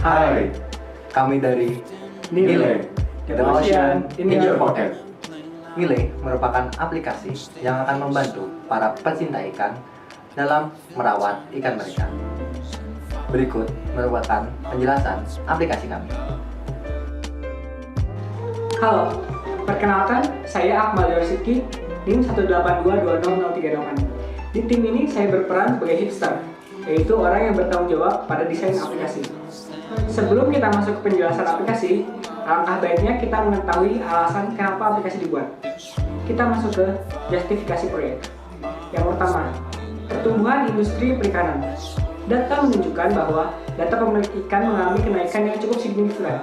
Hai, kami dari Nilai, The Ocean in Your Pocket. Nilai merupakan aplikasi yang akan membantu para pecinta ikan dalam merawat ikan mereka. Berikut merupakan penjelasan aplikasi kami. Halo, perkenalkan saya Akmal Yorsiki, NIM 182200338. Di tim ini saya berperan sebagai hipster, yaitu orang yang bertanggung jawab pada desain aplikasi. Sebelum kita masuk ke penjelasan aplikasi, alangkah baiknya kita mengetahui alasan kenapa aplikasi dibuat. Kita masuk ke justifikasi proyek. Yang pertama, pertumbuhan industri perikanan. Data menunjukkan bahwa data pemilik ikan mengalami kenaikan yang cukup signifikan.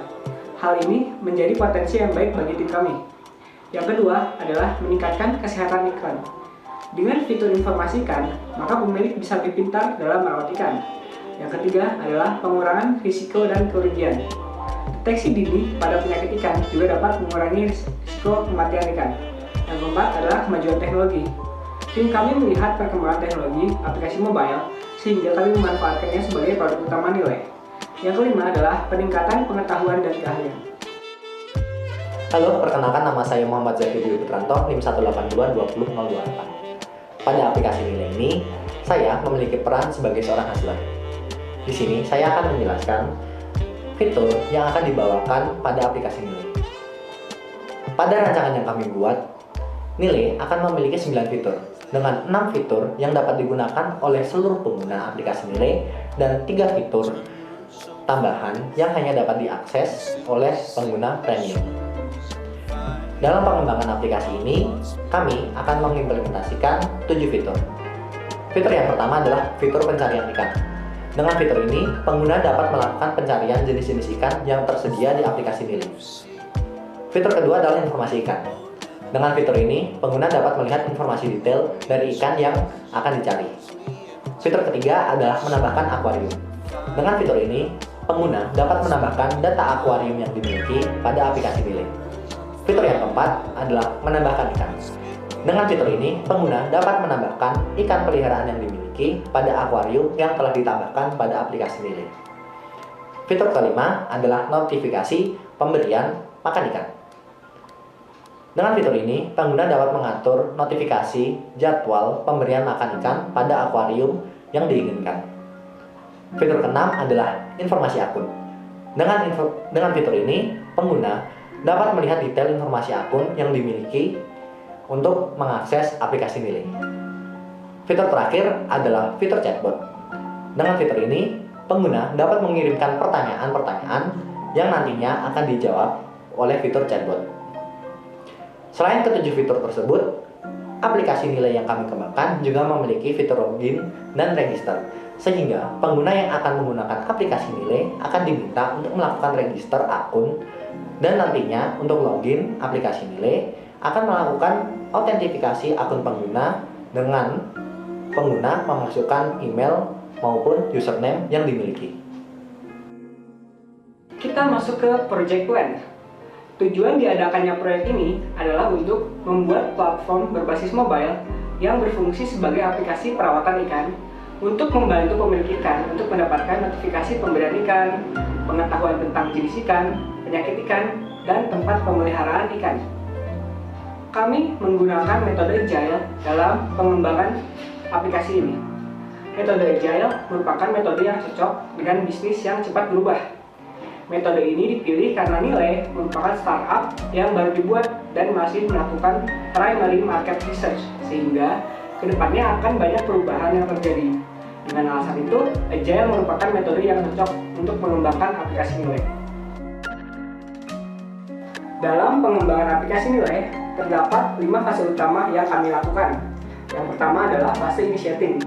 Hal ini menjadi potensi yang baik bagi tim kami. Yang kedua adalah meningkatkan kesehatan ikan. Dengan fitur informasi ikan, maka pemilik bisa lebih pintar dalam merawat ikan. Yang ketiga adalah pengurangan risiko dan kerugian. Deteksi dini pada penyakit ikan juga dapat mengurangi risiko kematian ikan. Yang keempat adalah kemajuan teknologi. Tim kami melihat perkembangan teknologi aplikasi mobile sehingga kami memanfaatkannya sebagai produk utama Nilai. Yang kelima adalah peningkatan pengetahuan dan keahlian. Halo, perkenalkan nama saya Muhammad Zaki Dwi Putranto, NIM 1822028. Pada aplikasi Nilai ini, saya memiliki peran sebagai seorang hustler. Di sini saya akan menjelaskan fitur yang akan dibawakan pada aplikasi Nilai. Pada rancangan yang kami buat, Nilai akan memiliki 9 fitur dengan 6 fitur yang dapat digunakan oleh seluruh pengguna aplikasi Nilai dan 3 fitur tambahan yang hanya dapat diakses oleh pengguna premium. Dalam pengembangan aplikasi ini, kami akan mengimplementasikan 7 fitur. Fitur yang pertama adalah fitur pencarian ikan. Dengan fitur ini, pengguna dapat melakukan pencarian jenis-jenis ikan yang tersedia di aplikasi Nilai. Fitur kedua adalah informasi ikan. Dengan fitur ini, pengguna dapat melihat informasi detail dari ikan yang akan dicari. Fitur ketiga adalah menambahkan akuarium. Dengan fitur ini, pengguna dapat menambahkan data akuarium yang dimiliki pada aplikasi Nilai. Fitur yang keempat adalah menambahkan ikan. Dengan fitur ini, pengguna dapat menambahkan ikan peliharaan yang dimiliki pada akuarium yang telah ditambahkan pada aplikasi Nilai. Fitur kelima adalah notifikasi pemberian makan ikan. Dengan fitur ini, pengguna dapat mengatur notifikasi jadwal pemberian makan ikan pada akuarium yang diinginkan. Fitur keenam adalah informasi akun. Dengan fitur ini, pengguna dapat melihat detail informasi akun yang dimiliki untuk mengakses aplikasi Nilai. Fitur terakhir adalah fitur chatbot. Dengan fitur ini, pengguna dapat mengirimkan pertanyaan-pertanyaan yang nantinya akan dijawab oleh fitur chatbot. Selain ketujuh fitur tersebut, aplikasi Nilai yang kami kembangkan juga memiliki fitur login dan register, sehingga pengguna yang akan menggunakan aplikasi Nilai akan diminta untuk melakukan register akun, dan nantinya untuk login aplikasi Nilai akan melakukan autentifikasi akun pengguna dengan pengguna memasukkan email maupun username yang dimiliki. Kita masuk ke project plan. Tujuan diadakannya proyek ini adalah untuk membuat platform berbasis mobile yang berfungsi sebagai aplikasi perawatan ikan untuk membantu pemilik ikan untuk mendapatkan notifikasi pemberian ikan, pengetahuan tentang jenis ikan, penyakit ikan, dan tempat pemeliharaan ikan. Kami menggunakan metode Agile dalam pengembangan aplikasi ini. Metode Agile merupakan metode yang cocok dengan bisnis yang cepat berubah. Metode ini dipilih karena Nilai merupakan startup yang baru dibuat dan masih melakukan primary market research, sehingga kedepannya akan banyak perubahan yang terjadi. Dengan alasan itu, Agile merupakan metode yang cocok untuk mengembangkan aplikasi Nilai. Dalam pengembangan aplikasi Nilai, terdapat 5 fase utama yang kami lakukan. Yang pertama adalah fase initiating,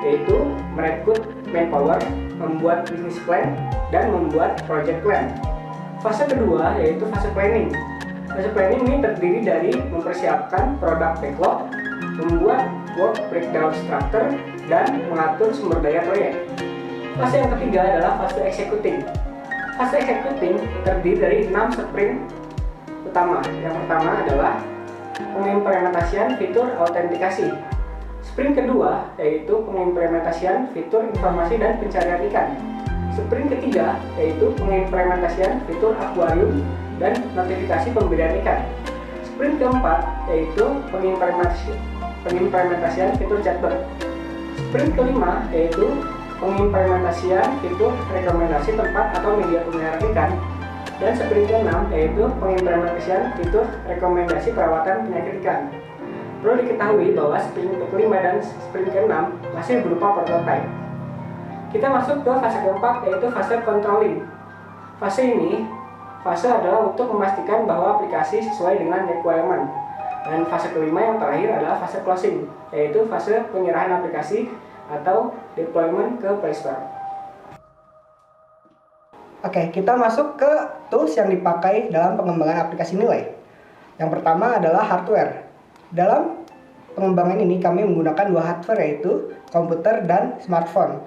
yaitu merekrut manpower, membuat business plan, dan membuat project plan. Fase kedua yaitu fase planning. Fase planning ini terdiri dari mempersiapkan produk backlog, membuat work breakdown structure, dan mengatur sumber daya proyek. Fase yang ketiga adalah fase executing. Fase executing terdiri dari 6 sprint utama. Yang pertama adalah pengimplementasian fitur autentikasi. Sprint kedua yaitu pengimplementasian fitur informasi dan pencarian ikan. Sprint ketiga yaitu pengimplementasian fitur akuarium dan notifikasi pemberian ikan. Sprint keempat yaitu pengimplementasian fitur chatbot. Sprint kelima yaitu pengimplementasian fitur rekomendasi tempat atau media pemeliharaan ikan. Dan sprint ke-6 yaitu pengimplementasian fitur rekomendasi perawatan penyakit ikan. Perlu diketahui bahwa sprint ke-5 dan sprint ke-6 masih berupa prototype. Kita masuk ke fase keempat yaitu fase controlling. Fase adalah untuk memastikan bahwa aplikasi sesuai dengan requirement. Dan fase kelima yang terakhir adalah fase closing, yaitu fase penyerahan aplikasi atau deployment ke Play Store. Oke, kita masuk ke tools yang dipakai dalam pengembangan aplikasi nilai. Yang pertama adalah hardware. Dalam pengembangan ini kami menggunakan dua hardware yaitu komputer dan smartphone.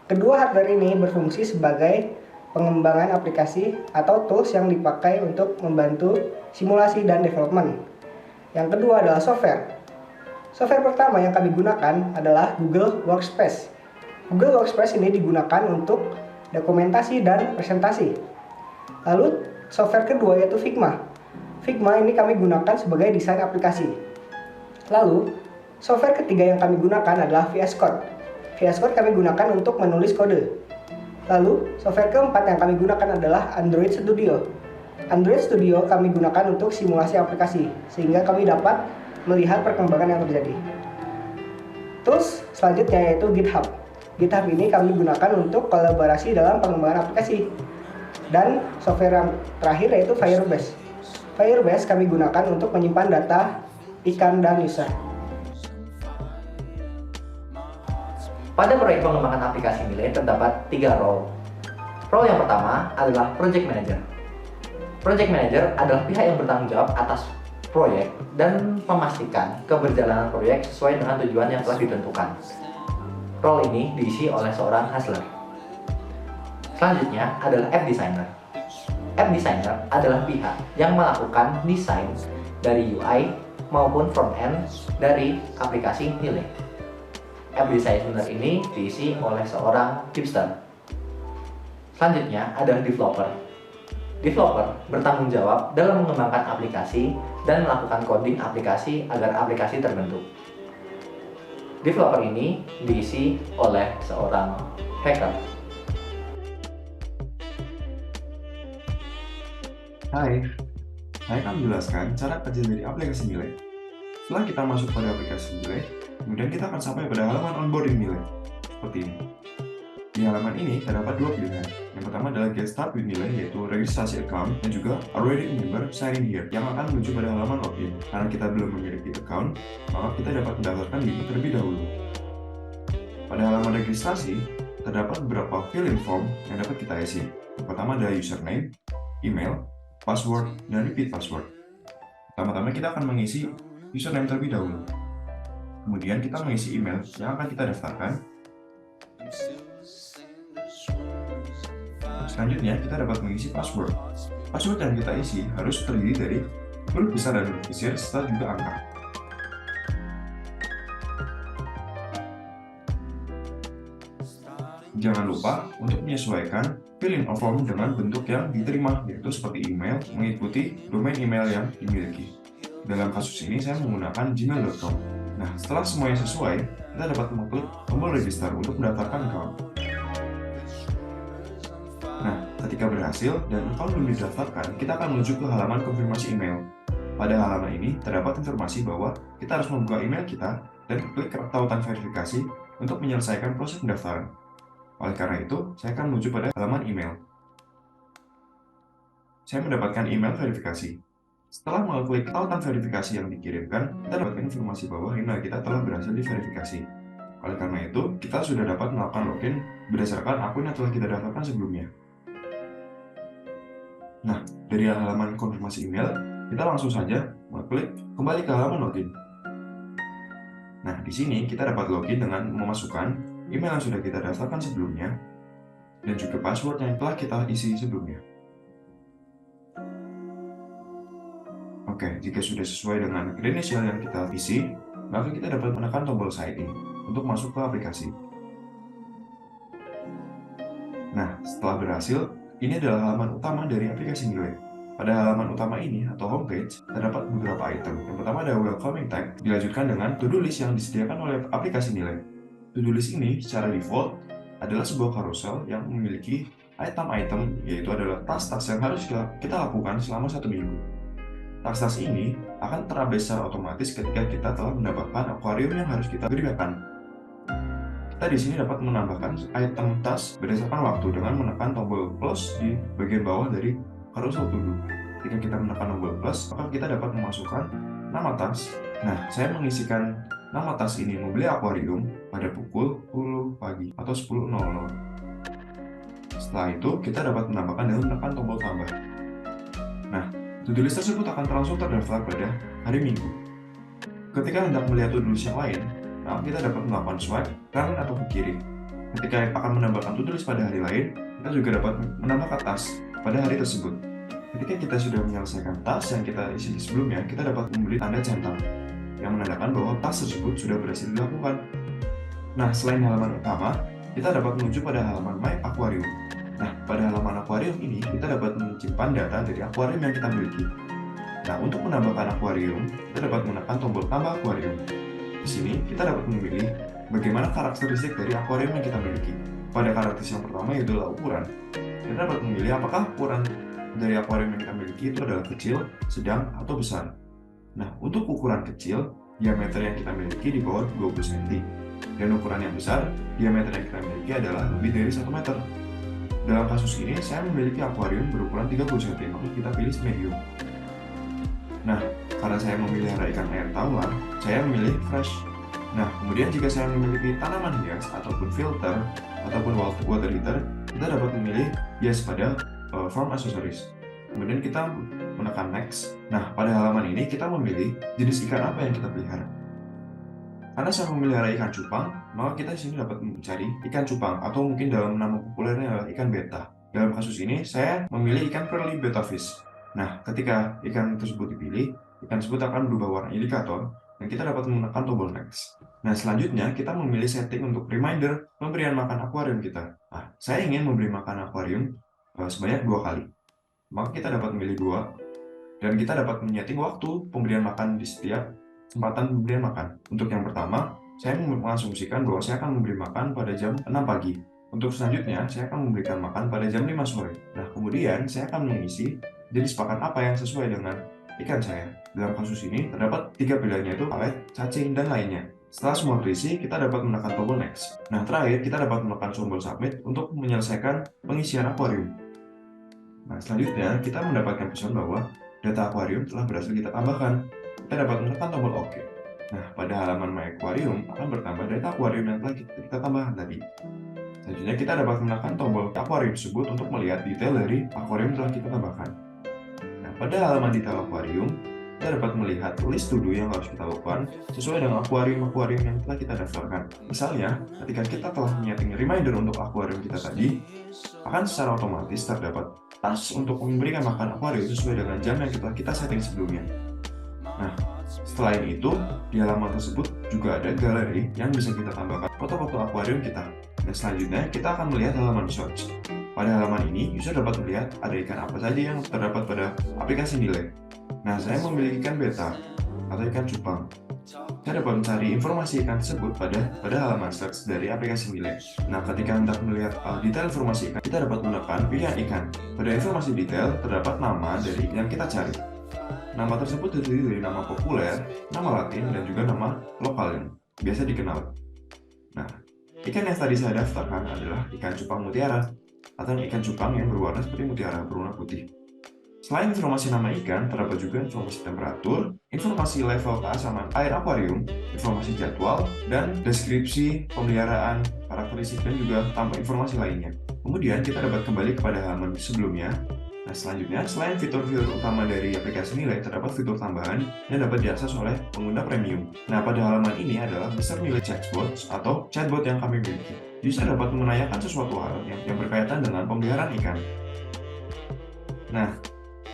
Kedua hardware ini berfungsi sebagai pengembangan aplikasi atau tools yang dipakai untuk membantu simulasi dan development. Yang kedua adalah software. Software pertama yang kami gunakan adalah Google Workspace. Google Workspace ini digunakan untuk dokumentasi dan presentasi. Lalu software kedua yaitu Figma. Figma ini kami gunakan sebagai desain aplikasi. Lalu software ketiga yang kami gunakan adalah VS Code. VS Code kami gunakan untuk menulis kode. Lalu software keempat yang kami gunakan adalah Android Studio. Android Studio kami gunakan untuk simulasi aplikasi sehingga kami dapat melihat perkembangan yang terjadi. Tools selanjutnya yaitu GitHub. GitHub ini kami gunakan untuk kolaborasi dalam pengembangan aplikasi. Dan software yang terakhir yaitu Firebase. Firebase kami gunakan untuk menyimpan data ikan dan user. Pada proyek pengembangan aplikasi nilai terdapat 3 role. Role yang pertama adalah Project Manager. Project Manager adalah pihak yang bertanggung jawab atas proyek dan memastikan keberjalanan proyek sesuai dengan tujuan yang telah ditentukan. Role ini diisi oleh seorang hustler. Selanjutnya adalah App Designer. App Designer adalah pihak yang melakukan desain dari UI maupun front-end dari aplikasi nilai. App Designer ini diisi oleh seorang hipster. Selanjutnya adalah Developer. Developer bertanggung jawab dalam mengembangkan aplikasi dan melakukan coding aplikasi agar aplikasi terbentuk. Developer ini diisi oleh seorang hacker. Hai, saya akan menjelaskan cara kerja dari aplikasi nilai. Setelah kita masuk pada aplikasi nilai, kemudian kita akan sampai pada halaman onboarding nilai, seperti ini. Di halaman ini terdapat dua pilihan. Yang pertama adalah Get Start with Nilai, yaitu registrasi account, dan juga Already a Member, Sign in Here, yang akan menuju pada halaman login. Karena kita belum memiliki account, maka kita dapat mendaftarkan diri terlebih dahulu. Pada halaman registrasi, terdapat beberapa fill-in form yang dapat kita isi. Yang pertama adalah username, email, password, dan repeat password. Pertama-tama kita akan mengisi username terlebih dahulu. Kemudian kita mengisi email yang akan kita daftarkan. Selanjutnya, kita dapat mengisi password. Password yang kita isi harus terdiri dari huruf besar dan huruf kecil serta juga angka. Jangan lupa untuk menyesuaikan fill-in form dengan bentuk yang diterima, yaitu seperti email mengikuti domain email yang dimiliki. Dalam kasus ini saya menggunakan gmail.com. Nah, setelah semuanya sesuai, kita dapat mengklik tombol register untuk mendaftarkan account. Nah, ketika berhasil dan account belum didaftarkan, kita akan menuju ke halaman konfirmasi email. Pada halaman ini terdapat informasi bahwa kita harus membuka email kita dan klik tautan verifikasi untuk menyelesaikan proses pendaftaran. Oleh karena itu, saya akan menuju pada halaman email. Saya mendapatkan email verifikasi. Setelah mengklik tautan verifikasi yang dikirimkan, kita dapatkan informasi bahwa email kita telah berhasil diverifikasi. Oleh karena itu, kita sudah dapat melakukan login berdasarkan akun yang telah kita daftarkan sebelumnya. Nah, dari halaman konfirmasi email, kita langsung saja mengklik kembali ke halaman login. Nah, di sini kita dapat login dengan memasukkan email yang sudah kita daftarkan sebelumnya dan juga password yang telah kita isi sebelumnya. Oke, jika sudah sesuai dengan kredensial yang kita isi, maka kita dapat menekan tombol sign in untuk masuk ke aplikasi. Nah, setelah berhasil, ini adalah halaman utama dari aplikasi nilai. Pada halaman utama ini atau homepage, terdapat beberapa item. Yang pertama ada welcoming tag, dilanjutkan dengan to-do list yang disediakan oleh aplikasi nilai. To-do list ini secara default adalah sebuah carousel yang memiliki item-item, yaitu adalah tas-tas yang harus kita lakukan selama 1 minggu. Tas-tas ini akan terupdate secara otomatis ketika kita telah mendapatkan akuarium yang harus kita gunakan. Kita di sini dapat menambahkan item tas berdasarkan waktu dengan menekan tombol plus di bagian bawah dari carousel to do. Jika kita menekan tombol plus, maka kita dapat memasukkan nama tas. Nah, saya mengisikan nama tas ini membeli akuarium pada pukul 10 pagi atau 10.00. Setelah itu, kita dapat menambahkan dengan menekan tombol tambah. Nah, to-do list tersebut akan langsung terdaftar pada hari Minggu. Ketika hendak melihat to-do list yang lain, nah, kita dapat melakukan swipe kanan atau ke kiri. Ketika akan menambahkan to-do list pada hari lain, kita juga dapat menambahkan tas pada hari tersebut. Ketika kita sudah menyelesaikan tas yang kita isi sebelumnya, kita dapat memberi tanda centang yang menandakan bahwa tas tersebut sudah berhasil dilakukan. Nah, selain halaman utama, kita dapat menuju pada halaman My Aquarium. Nah, pada halaman akuarium ini, kita dapat menyimpan data dari akuarium yang kita miliki. Nah, untuk menambahkan akuarium, kita dapat menekan tombol tambah akuarium. Di sini, kita dapat memilih bagaimana karakteristik dari akuarium yang kita miliki. Pada karakteristik yang pertama yaitu ukuran. Kita dapat memilih apakah ukuran dari akuarium yang kita miliki itu adalah kecil, sedang, atau besar. Nah, untuk ukuran kecil, diameter yang kita miliki di bawah 20 cm. Dan ukuran yang besar, diameter yang kita miliki adalah lebih dari 1 meter. Dalam kasus ini, saya memiliki akuarium berukuran 30 cm, maka kita pilih medium. Nah, karena saya memelihara ikan air tawar, saya memilih fresh. Nah, kemudian jika saya memiliki tanaman hias ataupun filter ataupun water heater, kita dapat memilih hias pada farm accessories. Kemudian kita menekan next. Nah, pada halaman ini kita memilih jenis ikan apa yang kita pelihara. Karena saya memelihara ikan cupang, maka kita di sini dapat mencari ikan cupang atau mungkin dalam nama populernya adalah ikan beta. Dalam kasus ini, saya memilih ikan pearly betta fish. Nah, ketika ikan tersebut dipilih, ikan tersebut akan berubah warna indikator dan kita dapat menekan tombol next. Nah, selanjutnya kita memilih setting untuk reminder pemberian makan akuarium kita. Nah, saya ingin memberi makan akuarium sebanyak 2 kali. Maka kita dapat memilih 2 dan kita dapat menyeting waktu pemberian makan di setiap kesempatan pemberian makan. Untuk yang pertama, saya mengasumsikan bahwa saya akan memberi makan pada jam 6 pagi. Untuk selanjutnya, saya akan memberikan makan pada jam 5 sore. Nah, kemudian saya akan mengisi jenis pakan apa yang sesuai dengan ikan saya. Dalam kasus ini, terdapat 3 pilihan yaitu palet, cacing, dan lainnya. Setelah semua terisi, kita dapat menekan tombol next. Nah, terakhir kita dapat menekan tombol submit untuk menyelesaikan pengisian akuarium. Nah, selanjutnya kita mendapatkan pesan bahwa data akuarium telah berhasil kita tambahkan. Kita dapat menekan tombol OK. Nah, pada halaman My Aquarium akan bertambah data akuarium yang telah kita tambahkan tadi. Selanjutnya kita dapat menekan tombol akuarium tersebut untuk melihat detail dari akuarium yang telah kita tambahkan. Nah, pada halaman detail akuarium, kita dapat melihat list to do yang harus kita lakukan sesuai dengan akuarium-akuarium yang telah kita daftarkan. Misalnya, ketika kita telah menyeting reminder untuk akuarium kita tadi, akan secara otomatis terdapat tas untuk memberikan makan akuarium sesuai dengan jam yang kita setting sebelumnya. Nah, selain itu, di halaman tersebut juga ada galeri yang bisa kita tambahkan foto-foto akuarium kita. Dan selanjutnya, kita akan melihat halaman search. Pada halaman ini, user dapat melihat ada ikan apa saja yang terdapat pada aplikasi nilai. Nah, saya memiliki ikan beta atau ikan cupang. Saya dapat mencari informasi ikan tersebut pada halaman search dari aplikasi nilai. Nah, ketika hendak melihat detail informasi ikan, kita dapat menekan pilihan ikan. Pada informasi detail, terdapat nama dari ikan yang kita cari. Nama tersebut terdiri dari nama populer, nama latin, dan juga nama lokal yang biasa dikenal. Nah, ikan yang tadi saya daftarkan adalah ikan cupang mutiara, atau ikan cupang yang berwarna seperti mutiara berwarna putih. Selain informasi nama ikan, terdapat juga informasi temperatur, informasi level keasaman air akuarium, informasi jadwal, dan deskripsi pemeliharaan, karakteristik, dan juga tambah informasi lainnya. Kemudian kita dapat kembali kepada halaman sebelumnya. Nah, selanjutnya, selain fitur-fitur utama dari aplikasi nilai, terdapat fitur tambahan yang dapat diakses oleh pengguna premium. Nah, pada halaman ini adalah besar nilai chatbot atau chatbot yang kami miliki. User dapat menanyakan sesuatu hal yang berkaitan dengan pemeliharaan ikan. Nah,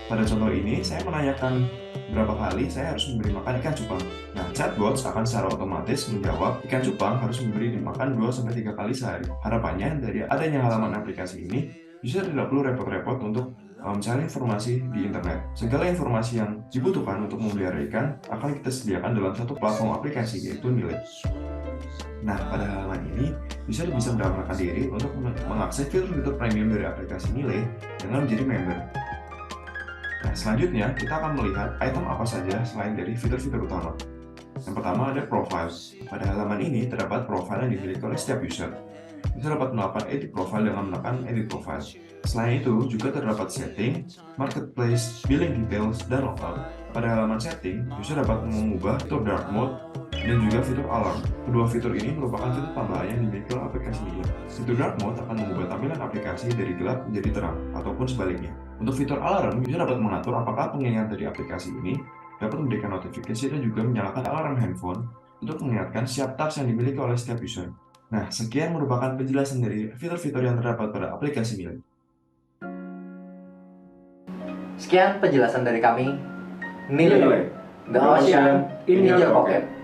pada contoh ini, saya menanyakan berapa kali saya harus memberi makan ikan cupang. Nah, chatbots akan secara otomatis menjawab ikan cupang harus memberi makan 2-3 kali sehari. Harapannya dari adanya halaman aplikasi ini, user tidak perlu repot-repot untuk mencari informasi di internet. Segala informasi yang dibutuhkan untuk memelihara ikan akan kita sediakan dalam satu platform aplikasi, yaitu Nilai. Nah, pada halaman ini, user bisa mendaftarkan diri untuk mengakses fitur-fitur premium dari aplikasi Nilai dengan menjadi member. Nah, selanjutnya kita akan melihat item apa saja selain dari fitur-fitur utama. Yang pertama ada profile. Pada halaman ini terdapat profile yang dimiliki oleh setiap user. User dapat melakukan edit profile dengan menekan edit profile. Selain itu, juga terdapat setting, marketplace, billing details, dan logout. Pada halaman setting, user dapat mengubah fitur dark mode dan juga fitur alarm. Kedua fitur ini merupakan fitur tambahan yang dimiliki oleh aplikasi ini. Fitur dark mode akan mengubah tampilan aplikasi dari gelap menjadi terang, ataupun sebaliknya. Untuk fitur alarm, user dapat mengatur apakah pengingat dari aplikasi ini dapat memberikan notifikasi dan juga menyalakan alarm handphone untuk mengingatkan setiap task yang dimiliki oleh setiap user. Nah, sekian merupakan penjelasan dari fitur-fitur yang terdapat pada aplikasi Nilai. Sekian penjelasan dari kami. Nilai, Nilai. The Ocean in your pocket.